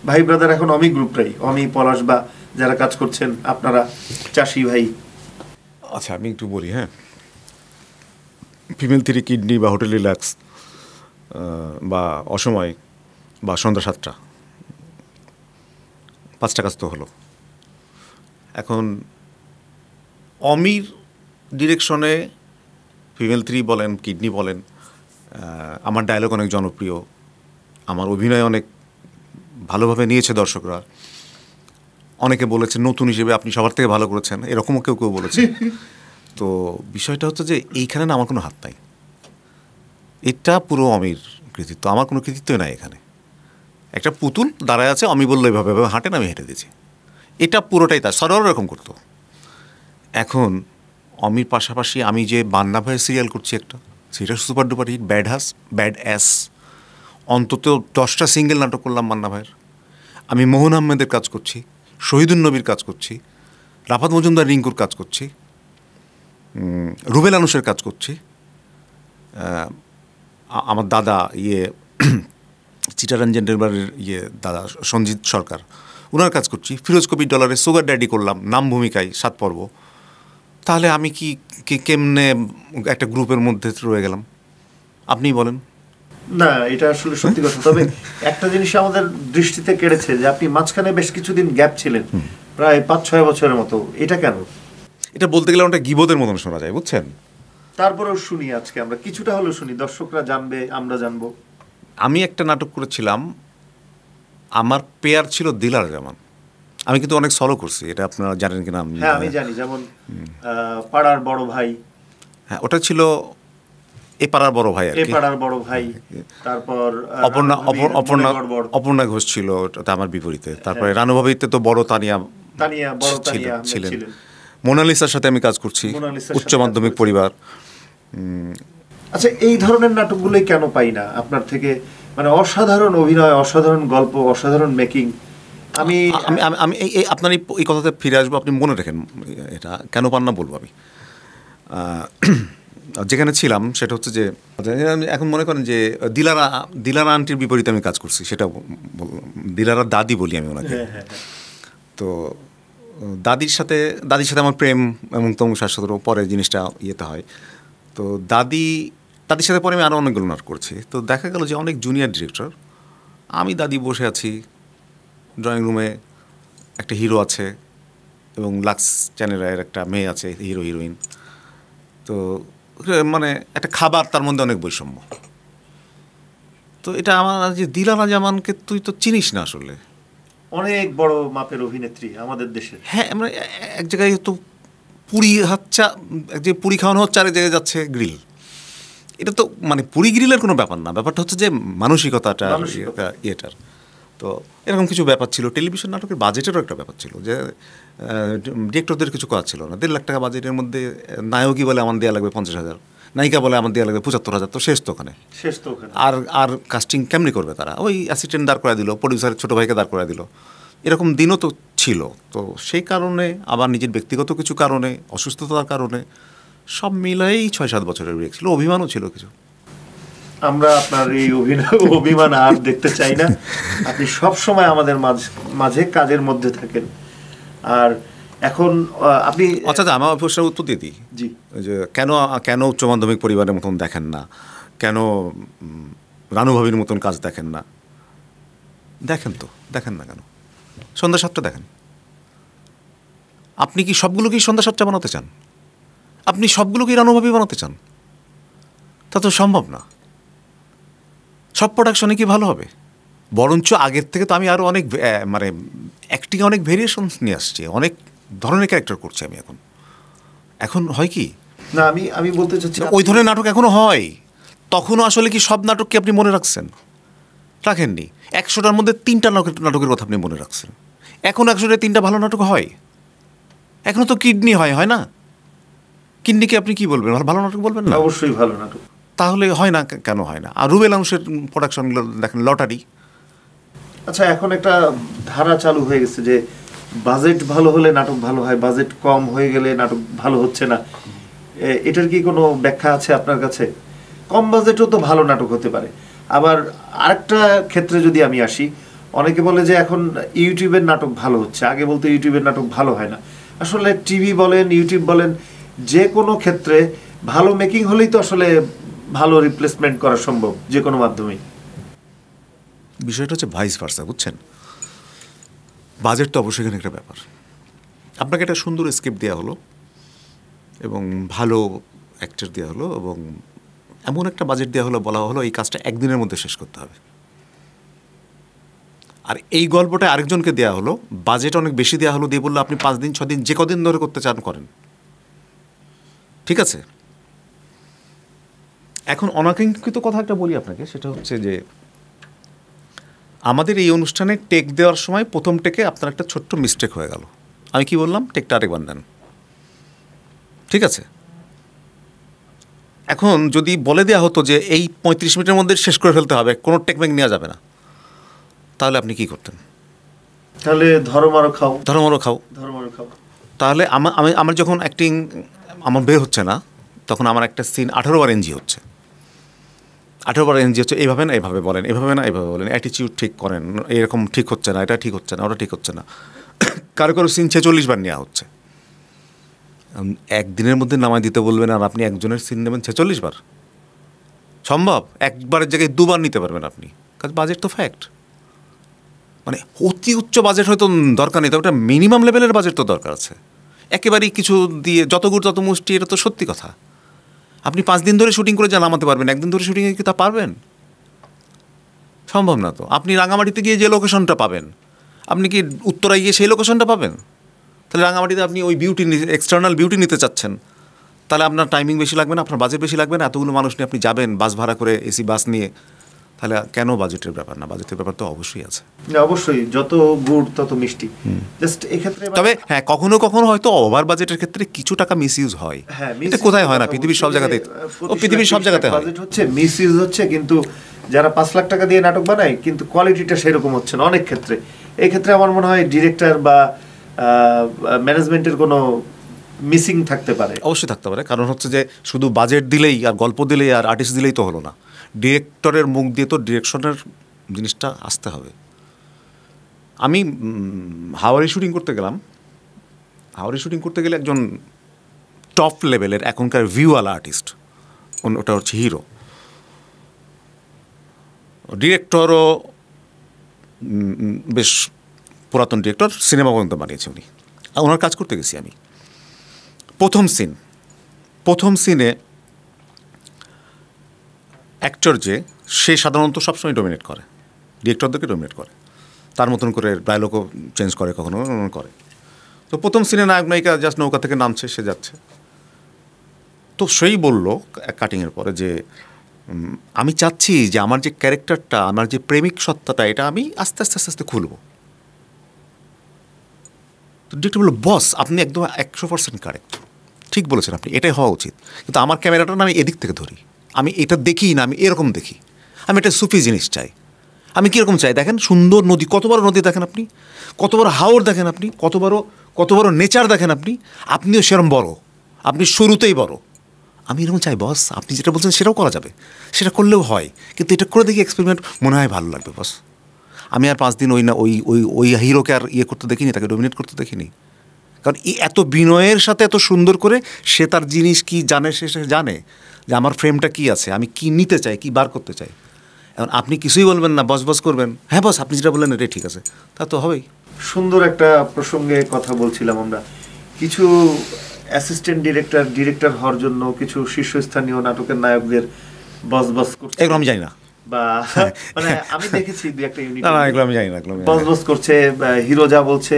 ভাই ব্রাদার এখন অমি গ্রুপটাই, অমি পলাশ বা যারা কাজ করছেন আপনারা চাষি ভাই। আচ্ছা আমি একটু বলি, হ্যাঁ, ফিমেল 3 কিডনি বা হোটেল রিল্যাক্স বা অসময় বা সন্ধ্যা 7টা 5টা কাজ তো হলো। এখন অমির ডিরেকশনে ফিমেল 3 বলেন, কিডনি বলেন, আমার ডায়লগ অনেক জনপ্রিয়, আমার অভিনয় অনেক ভালোভাবে নিয়েছে দর্শকরা। অনেকে বলেছে নতুন হিসেবে আপনি সবার থেকে ভালো করেছেন, এরকমও কেউ কেউ বলেছে। তো বিষয়টা হচ্ছে যে এইখানে না আমার কোনো হাত নাই, এটা পুরো অমির কৃতিত্ব, আমার কোনো কৃতিত্বই নাই এখানে। একটা পুতুল দাঁড়ায় আছে, অমি বললো এভাবে এভাবে হাঁটেন, আমি হেঁটে দিয়েছি, এটা পুরোটাই তার। সরোয়ারও এরকম করতো। এখন অমির পাশাপাশি আমি যে বান্না ভাইয়ের সিরিয়াল করছি একটা, সেটা super duper hit, bad ass, অন্তত 10টা সিঙ্গেল নাটক করলাম মান্না ভাইয়ের। আমি মোহন আহমেদের কাজ করছি, শহীদুল নবীর কাজ করছি, রাফাত মজুমদার রিঙ্কুর কাজ করছি, রুবেল আনুসের কাজ করছি, আমার দাদা চিটারঞ্জন ডেলবারের দাদা সঞ্জিত সরকার, ওনার কাজ করছি, ফিরোজ কবির ডলারে সুগার ড্যাডি করলাম নাম ভূমিকায় 7 পর্ব। তাহলে আমি কি কেমনে একটা গ্রুপের মধ্যে রয়ে গেলাম আপনিই বলেন? না, এটা আসলে সত্যি কথা। তবে একটা জিনিস আমাদের দৃষ্টিতে কেড়েছে যে আপনি মাঝখানে বেশ কিছুদিন গ্যাপ ছিলেন, প্রায় 5-6 বছরের মতো। এটা কেন? এটা বলতে গেলে ওটা গীবতের মতন শোনা যায়, বুঝছেন। তারপরেও শুনি, আজকে আমরা কিছুটা হলেও শুনি, দর্শকরা জানবে, আমরা জানবো। আমি একটা নাটক করেছিলাম, আমার পেয়ার ছিল দিলার জামান। আমি কিন্তু অনেক সলো করছি, এটা আপনারা জানেন কিনা? হ্যাঁ আমি জানি, যেমন পাড়ার বড় ভাই। হ্যাঁ, ওটা ছিল এ পাড়ার বড় ভাই আর কি, পাড়ার বড় ভাই। তারপর অপর্ণা ঘোষ ছিল, ওটা আমার বিপরীতে। তারপরে রানুভাবিতে তো বড় তানিয়া ছিলেন। মোনালিসার সাথে আমি কাজ করছি, উচ্চ মাধ্যমিক পরিবার। আচ্ছা, এই ধরনের নাটকগুলোই কেন পাই না আপনার থেকে? মানে অসাধারণ অভিনয়, অসাধারণ গল্প, অসাধারণ মেকিং। আমি আপনার এই কথাতে ফিরে আসবো, আপনি মনে রাখেন এটা কেন পান না বলবো আমি। যেখানে ছিলাম সেটা হচ্ছে যে এখন মনে করেন যে দিলারা আন্টির বিপরীতে আমি কাজ করছি, সেটা দিলারা দাদি বলি আমি ওনাকে। তো দাদির সাথে আমার প্রেম এবং তমু শাশ্বত পরে জিনিসটা ইয়েতে হয়। তো দাদির সাথে পরে আমি আরও অনেকগুলো নাটক করছি। তো দেখা গেল যে অনেক জুনিয়র ডিরেক্টর, আমি দাদি বসে আছি ড্রয়িং রুমে, একটা হিরো আছে এবং লাক্স চ্যানেলের একটা মেয়ে আছে হিরো হিরোইন। তো মানে একটা খাবার, তার মধ্যে অনেক বৈষম্য। তো এটা আমার যে দিলারা জামানকে তুই তো চিনিস না আসলে, অনেক বড় মাপের অভিনেত্রী আমাদের দেশে। হ্যাঁ, আমরা এক জায়গায় তো পুরি হচ্ছে, যে পুরি খাওয়ানো হচ্ছে, আরেক জায়গায় যাচ্ছে গ্রিল। এটা তো মানে পুরি গ্রিলের কোনো ব্যাপার না, ব্যাপারটা হচ্ছে যে মানসিকতাটা এটার। তো এরকম কিছু ব্যাপার ছিল। টেলিভিশন নাটকের বাজেটেরও একটা ব্যাপার ছিল, যে ডিরেক্টরদের কিছু কাজ ছিল না। 1.5 লাখ টাকা বাজেটের মধ্যে নায়কই বলে আমার দেওয়া লাগবে 50,000, নায়িকা বলে আমার দেওয়া লাগবে 75,000। তো শেষ তো ওখানে। আর কাস্টিং কেমনি করবে তারা? ওই অ্যাসিস্ট্যান্ট দাঁড় করে দিল, প্রডিউসারের ছোটো ভাইকে দাঁড় করে দিল, এরকম দিনও তো ছিল। তো সেই কারণে আবার নিজের ব্যক্তিগত কিছু কারণে, অসুস্থতার কারণে সব মিলাই 6-7 বছরের ব্রেক ছিল। অভিমানও ছিল কিছু। আমরা আপনার এই অভিমান আর দেখতে চাই না। আপনি সব সময় আমাদের মাঝে কাজের মধ্যে থাকেন। আর এখন আপনি আচ্ছা, আমার প্রশ্নের উত্তর দিয়ে দিই। জি, যে কেন উচ্চ মাধ্যমিক পরিবারের মতন দেখেন না, কেন রানুভাবির মতন কাজ দেখেন না? দেখেন না কেন? সন্ধ্যা 7টা দেখেন। আপনি কি সবগুলোকেই সন্ধ্যা 7টা বানাতে চান? আপনি সবগুলোকেই রানুভাবি বানাতে চান? তা তো সম্ভব না। সব প্রোডাকশনে কি ভালো হবে? বরঞ্চ আগের থেকে তো আমি আরও অনেক মানে অ্যাক্টিংয়ে অনেক ভেরিয়েশন নিয়ে আসছি, অনেক ধরনের ক্যারেক্টার করছি আমি এখন হয় কি না, আমি বলতে চাচ্ছি ওই ধরনের নাটক এখনও হয়। তখনও আসলে কি সব নাটককে আপনি মনে রাখেননি? 100টার মধ্যে 3টা নাটকের কথা আপনি মনে রাখছেন। এখন 100টায় 3টা ভালো নাটক হয়। এখনও তো কিডনি হয় না? কিডনিকে আপনি কি বলবেন? ভালো নাটক বলবেন না? অবশ্যই ভালো নাটক। তাহলে হয় না কেন হয় না? আর রুবেল আনুসের প্রোডাকশনগুলো দেখেন, লটারি। আচ্ছা, এখন একটা ধারা চালু হয়ে গেছে যে বাজেট ভালো হলে নাটক ভালো হয়, বাজেট কম হয়ে গেলে নাটক ভালো হচ্ছে না। এটার কি কোনো ব্যাখ্যা আছে আপনার কাছে? কম বাজেটও তো ভালো নাটক হতে পারে। আবার আরেকটা ক্ষেত্রে যদি আমি আসি, অনেকে বলে যে এখন ইউটিউবের নাটক ভালো হচ্ছে, আগে বলতে ইউটিউবের নাটক ভালো হয় না। আসলে টিভি বলেন, ইউটিউব বলেন, যে কোনো ক্ষেত্রে ভালো মেকিং হলেই তো আসলে ভালো রিপ্লেসমেন্ট করা সম্ভব যে কোনো মাধ্যমেই। বিষয়টা হচ্ছে ভাইস ভার্সা, বুঝছেন? বাজেট তো অবশ্যই এখানে একটা ব্যাপার। আপনাকে একটা সুন্দর স্ক্রিপ্ট দেওয়া হলো এবং ভালো অ্যাক্টর দেওয়া হলো এবং এমন একটা বাজেট দেওয়া হলো, বলা হলো এই কাজটা একদিনের মধ্যে শেষ করতে হবে। আর এই গল্পটা আরেকজনকে দেওয়া হলো, বাজেট অনেক বেশি দেওয়া হলো, দিয়ে বললো আপনি 5 দিন 6 দিন যে কদিন ধরে করতে চান করেন। ঠিক আছে, এখন অনাকাঙ্ক্ষিত কথা একটা বলি আপনাকে, সেটা হচ্ছে যে আমাদের এই অনুষ্ঠানে টেক দেওয়ার সময় প্রথম টেকে আপনার একটা ছোট্ট মিস্টেক হয়ে গেল। আমি কি বললাম, টেকটা আরেকবার দেন। ঠিক আছে, এখন যদি বলে দেওয়া হতো যে এই 35 মিনিটের মধ্যে শেষ করে ফেলতে হবে, কোনো টেকমেক নেওয়া যাবে না, তাহলে আপনি কি করতেন? তাহলে ধর্মারও খাও, ধর্মরও খাও। ধর্মারও খাও। তাহলে আমার যখন অ্যাক্টিং আমার বের হচ্ছে না, তখন আমার একটা সিন 18 বার এনজি হচ্ছে। 18 বার এনজি হচ্ছে, এইভাবে না এইভাবে বলেন, এইভাবে না এইভাবে বলেন, অ্যাটিচিউড ঠিক করেন, এরকম ঠিক হচ্ছে না, এটা ঠিক হচ্ছে না, ওটা ঠিক হচ্ছে না। কারো কারো সিন 46 বার নেওয়া হচ্ছে। একদিনের মধ্যে নামায় দিতে বলবেন আর আপনি একজনের সিন নেবেন 46 বার? সম্ভব? একবারের জায়গায় 2 বার নিতে পারবেন আপনি, কারণ বাজেট তো ফ্যাক্ট। মানে অতি উচ্চ বাজেট হয়তো দরকার নেই, তবে একটা মিনিমাম লেভেলের বাজেট তো দরকার আছে। একেবারেই কিছু দিয়ে যত গুড় তত মুষ্টি, এটা তো সত্যি কথা। আপনি 5 দিন ধরে শুটিং করে যা নামাতে পারবেন, একদিন ধরে শুটিংয়ে কি তা পারবেন? সম্ভব না তো। আপনি রাঙামাটিতে গিয়ে যে লোকেশনটা পাবেন, আপনি কি উত্তরায় গিয়ে সেই লোকেশনটা পাবেন? তাহলে রাঙামাটিতে আপনি ওই বিউটি, এক্সটার্নাল বিউটি নিতে চাচ্ছেন, তাহলে আপনার টাইমিং বেশি লাগবে না, আপনার বাজেট বেশি লাগবে না? এতগুলো মানুষ নিয়ে আপনি যাবেন বাস ভাড়া করে, এসি বাস নিয়ে, তাহলে কেন বাজেটের ব্যাপার না? বাজেটের ব্যাপার তো অবশ্যই আছে। অবশ্যই, যত গুড় তত মিষ্টি। জাস্ট এক্ষেত্রে তবে হ্যাঁ, কখনো কখনো হয়তো ওভার বাজেটের ক্ষেত্রে কিছু টাকা মিস ইউজ হয়। এটা কোথায় হয় না? পৃথিবীর সব জায়গাতে, পৃথিবীর সব জায়গাতে হয়। বাজেট হচ্ছে, মিস ইউজ হচ্ছে, কিন্তু যারা 5 লাখ টাকা দিয়ে নাটক বানায় কিন্তু কোয়ালিটিটা সেরকম হচ্ছে না অনেক ক্ষেত্রে। এই ক্ষেত্রে আমার মনে হয় ডিরেক্টর বা ম্যানেজমেন্টের কোনো মিসিং থাকতে পারে। অবশ্যই থাকতে পারে, কারণ হচ্ছে যে শুধু বাজেট দিলেই আর গল্প দিলেই আর আর্টিস্ট দিলেই তো হলো না। ডিরেক্টরের মুখ দিয়ে তো ডিরেকশনের জিনিসটা আসতে হবে। আমি হাওয়ারি শুটিং করতে গেলাম। হাওয়ারি শুটিং করতে গেলে একজন টপ লেভেলের এখনকার ভিউওয়ালা আর্টিস্ট, ওটা হচ্ছে হিরো। ডিরেক্টরও বেশ পুরাতন ডিরেক্টর, সিনেমা পর্যন্ত বানিয়েছে উনি। ওনার কাজ করতে গেছি আমি। প্রথম সিনে অ্যাক্টর যে, সে সাধারণত সবসময় ডোমিনেট করে, ডিরেক্টরদেরকে ডোমিনেট করে, তার মতন করে ডায়লগও চেঞ্জ করে, কখনো করে। তো প্রথম সিনে নায়ক নায়িকা জাস্ট নৌকা থেকে নামছে, সে যাচ্ছে। তো সেই বলল কাটিংয়ের পরে যে আমি চাচ্ছি যে আমার যে ক্যারেক্টারটা, আমার যে প্রেমিক সত্তাটা, এটা আমি আস্তে আস্তে আস্তে আস্তে খুলব। তো ডিরেক্টর বলল, বস আপনি একদম 100% কারেক্ট, ঠিক বলেছেন আপনি, এটাই হওয়া উচিত। কিন্তু আমার ক্যামেরাটা না আমি এদিক থেকে ধরি, আমি এটা দেখি না, আমি এরকম দেখি। আমি একটা সুফি জিনিস চাই। আমি কীরকম চাই দেখেন, সুন্দর নদী, কত বড় নদী দেখেন আপনি, কত বড় হাওর দেখেন আপনি, কত বড় নেচার দেখেন আপনি, আপনিও সেরকম বড়, আপনি শুরুতেই বড়। আমি এরকম চাই বস, আপনি যেটা বলছেন সেটাও করা যাবে, সেটা করলেও হয়, কিন্তু এটা করে দেখি এক্সপেরিমেন্ট, মনে হয় ভালো লাগবে বস। আমি আর 5 দিন ওই হিরোকে আর করতে দেখিনি, তাকে ডোমিনেট করতে দেখিনি। কারণ এত বিনয়ের সাথে এত সুন্দর করে সে তার জিনিস কি জানে, সে জানে যে আমার ফ্রেমটা কি আছে, আমি কি নিতে চাই, কি বার করতে চাই। এখন আপনি কিছুই বলবেন না, বস করবেন, হ্যাঁ বস আপনি যেটা বললেন এটাই ঠিক আছে, তা তো হবেই। সুন্দর একটা প্রসঙ্গে কথা বলছিলাম আমরা, কিছু অ্যাসিস্ট্যান্ট ডিরেক্টর হওয়ার জন্য কিছু শীর্ষস্থানীয় নাটকের নায়কদের বস করছে, এগুলো আমি জানি না, বা মানে আমি দেখেছি দুই একটা ইউনিট, এগুলো আমি জানি না, বস করছে, হিরো যা বলছে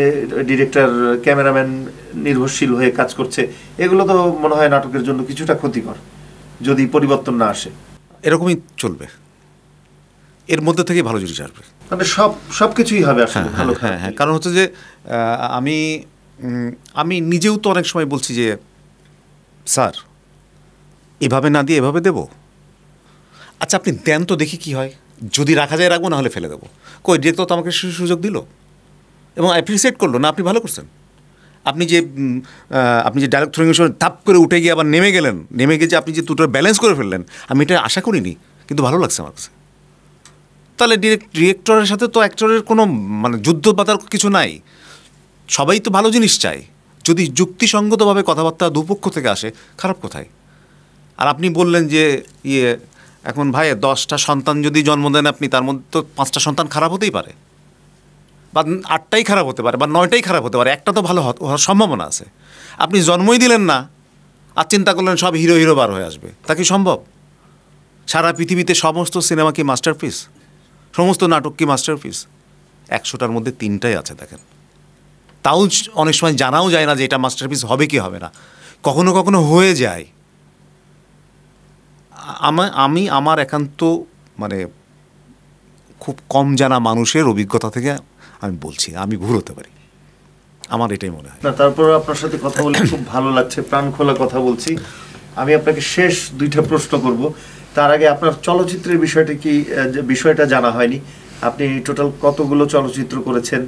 ডিরেক্টর ক্যামেরাম্যান নির্ভরশীল হয়ে কাজ করছে। এগুলো তো মনে হয় নাটকের জন্য কিছুটা ক্ষতিকর যদি পরিবর্তন না আসে। এরকমই চলবে, এর মধ্যে থেকে ভালো জিনিস আসবে, মানে সবকিছুই হবে আসলে ভালো। হ্যাঁ, কারণ হচ্ছে যে আমি নিজেও তো অনেক সময় বলছি যে স্যার এভাবে না দিয়ে এভাবে দেবো, আচ্ছা আপনি দেন তো দেখি কি হয়, যদি রাখা যায় রাখবো, না হলে ফেলে দেবো। কই ডিরেক্টর তো আমাকে সুযোগ দিল এবং অ্যাপ্রিসিয়েট করলো, না আপনি ভালো করছেন। আপনি যে ডায়লগ থ্রোয়িংয়ের সময় ধাপ করে উঠে গিয়ে আবার নেমে গেলেন, নেমে গিয়ে যে আপনি যে দুটো ব্যালেন্স করে ফেললেন, আমি এটা আশা করিনি, কিন্তু ভালো লাগছে আমার কাছে। তাহলে ডিরেক্টরের সাথে তো অ্যাক্টরের কোনো মানে যুদ্ধ বাধার কিছু নাই, সবাই তো ভালো জিনিস চায়। যদি যুক্তিসঙ্গতভাবে কথাবার্তা দুপক্ষ থেকে আসে, খারাপ কোথায়? আর আপনি বললেন যে এখন ভাই 10টা সন্তান যদি জন্ম দেন আপনি, তার মধ্যে তো 5টা সন্তান খারাপ হতেই পারে, বা 8টাই খারাপ হতে পারে, বা 9টাই খারাপ হতে পারে, একটা তো ভালো হওয়ার সম্ভাবনা আছে। আপনি জন্মই দিলেন না আর চিন্তা করলেন সব হিরো বার হয়ে আসবে, তা কি সম্ভব? সারা পৃথিবীতে সমস্ত সিনেমা কি মাস্টারপিস? সমস্ত নাটক কি মাস্টারপিস? 100টার মধ্যে 3টাই আছে দেখেন। তাও অনেক সময় জানাও যায় না যে এটা মাস্টারপিস হবে কি হবে না, কখনো কখনো হয়ে যায়। আমি আমার একান্ত মানে খুব কম জানা মানুষের অভিজ্ঞতা থেকে আমি বলছি, আমি ভুল হতে পারি, আমার এটাই মনে হয়। না, তারপর আপনার সাথে কথা বলে খুব ভালো লাগছে, প্রাণ খোলা কথা বলছি। আমি আপনাকে শেষ 2টা প্রশ্ন করব। তার আগে আপনার চলচ্চিত্রের বিষয়টা জানা হয়নি। আপনি টোটাল কতগুলো চলচ্চিত্র করেছেন?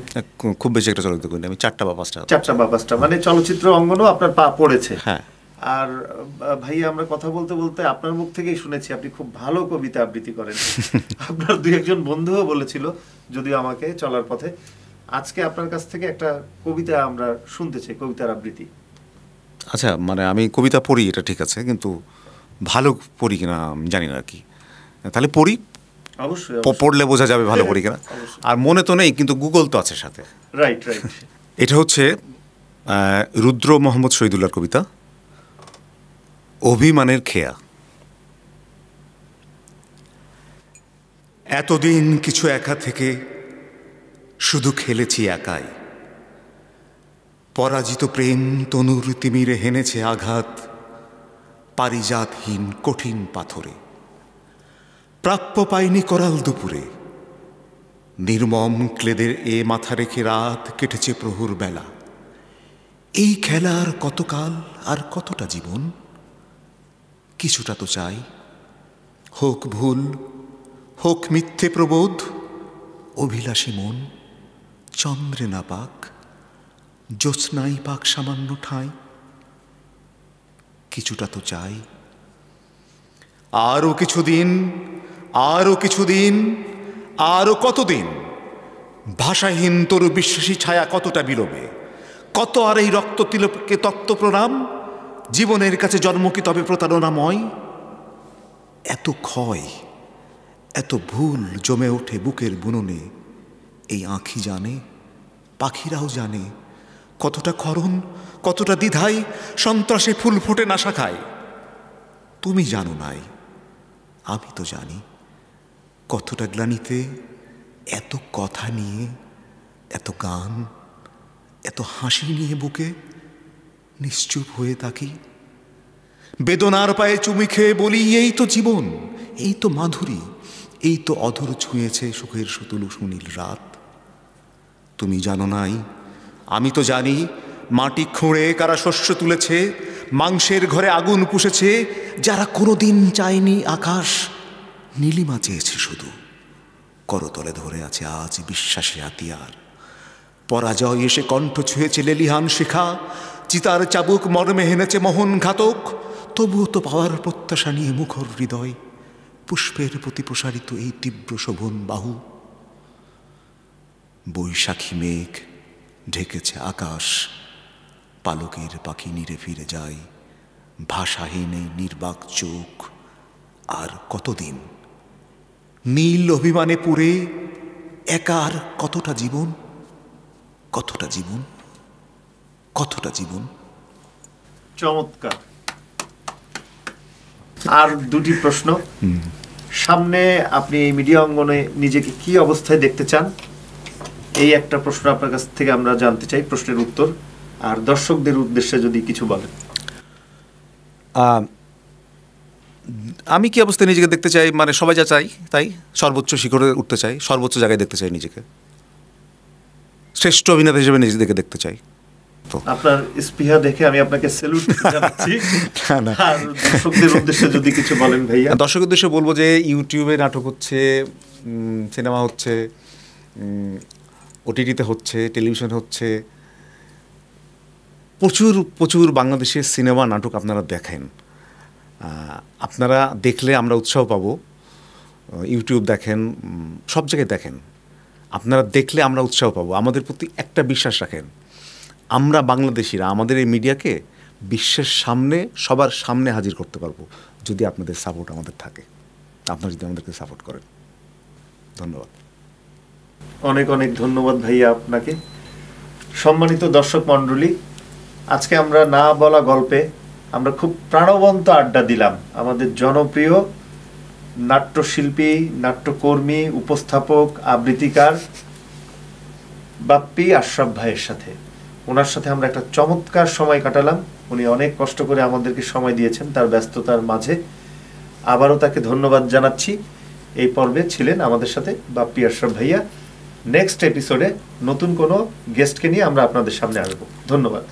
খুব বেশি একটা চলচ্চিত্র করিনি আমি, 4টা বা 5টা। 4টা বা 5টা, মানে চলচ্চিত্র অঙ্গনও আপনার পা পড়েছে। হ্যাঁ। আর ভাইয়া, আমরা কথা বলতে বলতে আপনার মুখ থেকেই শুনেছি আপনি খুব ভালো কবিতা আবৃত্তি করেন। আপনার 2-1জন বন্ধুও বলেছিল, যদিও আমাকে চলার পথে। আজকে আপনার কাছ থেকে একটা কবিতা আমরা শুনতে চাই, কবিতার আবৃত্তি। আচ্ছা, মানে আমি কবিতা পড়ি এটা ঠিক আছে, কিন্তু ভালো পড়ি কিনা আমি জানি না আর কি। তাহলে পড়ি, অবশ্যই পড়লে বোঝা যাবে ভালো পড়ি কিনা। আর মনে তো নেই, কিন্তু গুগল তো আছে সাথে। রাইট। এটা হচ্ছে রুদ্র মোহাম্মদ শহীদুল্লাহর কবিতা, অভিমানের খেয়া। এতদিন কিছু একা থেকে শুধু খেলেছি একাই, পরাজিত প্রেম তনুর তিমিরে হেনেছে আঘাত পারিজাতহীন কঠিন পাথরে। প্রাপ্য পাইনি করাল দুপুরে, নির্মম ক্লেদের এ মাথা রেখে রাত কেটেছে প্রহর বেলা। এই খেলার কতকাল আর কতটা জীবন, কিছুটা তো চাই। হোক ভুল, হোক মিথ্যে প্রবোধ, অভিলাষী মন চন্দ্রে না পাক, জ্যোৎস্নাই পাক সামান্য ঠাঁই। কিছুটা তো চাই। আরও কিছুদিন, আরও কিছুদিন, আরও কতদিন, ভাষাহীন তোর বিশ্বাসী ছায়া কতটা বিলোবে, কত আর এই রক্ত তিলকে তত্ত্ব প্রণাম, জীবনের কাছে জন্ম কি তবে প্রতারণাময়। এত ক্ষয়, এত ভুল জমে ওঠে বুকের বুননে, এই আঁখি জানে, পাখিরাও জানে, কতটা ক্ষরণ, কতটা দ্বিধাই, সন্ত্রাসে ফুল ফোটে না শাখায়। তুমি জানো নাই, আমি তো জানি, কতটা গ্লানিতে এত কথা নিয়ে, এত গান, এত হাসি নিয়ে বুকে নিশ্চুপ হয়ে থাকি। বেদনার পায়ে চুমি খেয়ে বলি, এই তো জীবন, এই তো মাধুরী, এই তো অধর ছুঁয়েছে সুখের সুতুল সুনীল রাত। তুমি জানো নাই, আমি তো জানি, মাটি খুঁড়ে কারা শস্য তুলেছে, মাংসের ঘরে আগুন পুষেছে, যারা কোনোদিন চায়নি আকাশ, নীলিমা চেয়েছে শুধু। করতলে ধরে আছে আজ বিশ্বাসী হাতিয়ার। পরাজয় এসে কণ্ঠ ছুঁয়েছে লেলিহান শিখা, চিতার চাবুক মর্মে হেনেছে মোহন ঘাতক। তবুও তো পাওয়ার প্রত্যাশা নিয়ে মুখর হৃদয়, পুষ্পের প্রতি প্রসারিত এই তীব্র শোভন বাহু। বৈশাখী মেঘ ঢেকেছে আকাশ, পালকের পাখি নিরে ফিরে যায়, ভাষাহীন এই নির্বাক চোখ। আর কতদিন নীল অভিমানে পুরে একার কতটা জীবন, কতটা জীবন, কতটা জীবন। চমৎকার। আর 2টি প্রশ্ন। সামনে আপনি এই মিডিয়া অঙ্গনে নিজেকে কি অবস্থায় দেখতে চান, এই একটা প্রশ্ন আপনার কাছ থেকে আমরা জানতে চাই, প্রশ্নের উত্তর। আর দর্শকদের উদ্দেশ্যে যদি কিছু বলেন। আমি কি অবস্থায় নিজেকে দেখতে চাই, মানে সবাই যা চাই তাই, সর্বোচ্চ শিখরে উঠতে চাই, সর্বোচ্চ জায়গায় দেখতে চাই নিজেকে, শ্রেষ্ঠ অভিনেতা হিসেবে নিজেকে দেখতে চাই। তো আপনার স্পৃহা দেখে আমি আপনাকে স্যালুট জানাচ্ছি। আর দর্শকদের উদ্দেশ্যে যদি কিছু বলেন ভাইয়া। দর্শকের উদ্দেশ্যে বলবো যে ইউটিউবে নাটক হচ্ছে, সিনেমা হচ্ছে, ওটিটিতে হচ্ছে, টেলিভিশন হচ্ছে, প্রচুর প্রচুর বাংলাদেশের সিনেমা নাটক আপনারা দেখেন। আপনারা দেখলে আমরা উৎসাহ পাবো। ইউটিউব দেখেন, সব জায়গায় দেখেন, আপনারা দেখলে আমরা উৎসাহ পাবো। আমাদের প্রতি একটা বিশ্বাস রাখেন, আমরা বাংলাদেশিরা আমাদের এই মিডিয়াকে বিশ্বের সামনে, সবার সামনে হাজির করতে পারবো যদি আপনাদের সাপোর্ট আমাদের থাকে, আপনারা যদি আমাদেরকে সাপোর্ট করেন। ধন্যবাদ। অনেক অনেক ধন্যবাদ ভাইয়া আপনাকে। সম্মানিত দর্শক মণ্ডলী, আজকে আমরা না বলা গল্পে আমরা খুব প্রাণবন্ত আড্ডা দিলাম আমাদের জনপ্রিয় নাট্যশিল্পী, নাট্যকর্মী, উপস্থাপক, আবৃত্তিকার বাপ্পি আশরাফ ভাইয়ের সাথে। ওনার সাথে আমরা একটা চমৎকার সময় কাটালাম। উনি অনেক কষ্ট করে আমাদেরকে সময় দিয়েছেন তার ব্যস্ততার মাঝে। আবারও তাকে ধন্যবাদ জানাচ্ছি। এই পর্বে ছিলেন আমাদের সাথে বাপ্পি আশরাফ ভাইয়া। নেক্সট এপিসোডে নতুন কোনো গেস্টকে নিয়ে আমরা আপনাদের সামনে আসবো। ধন্যবাদ।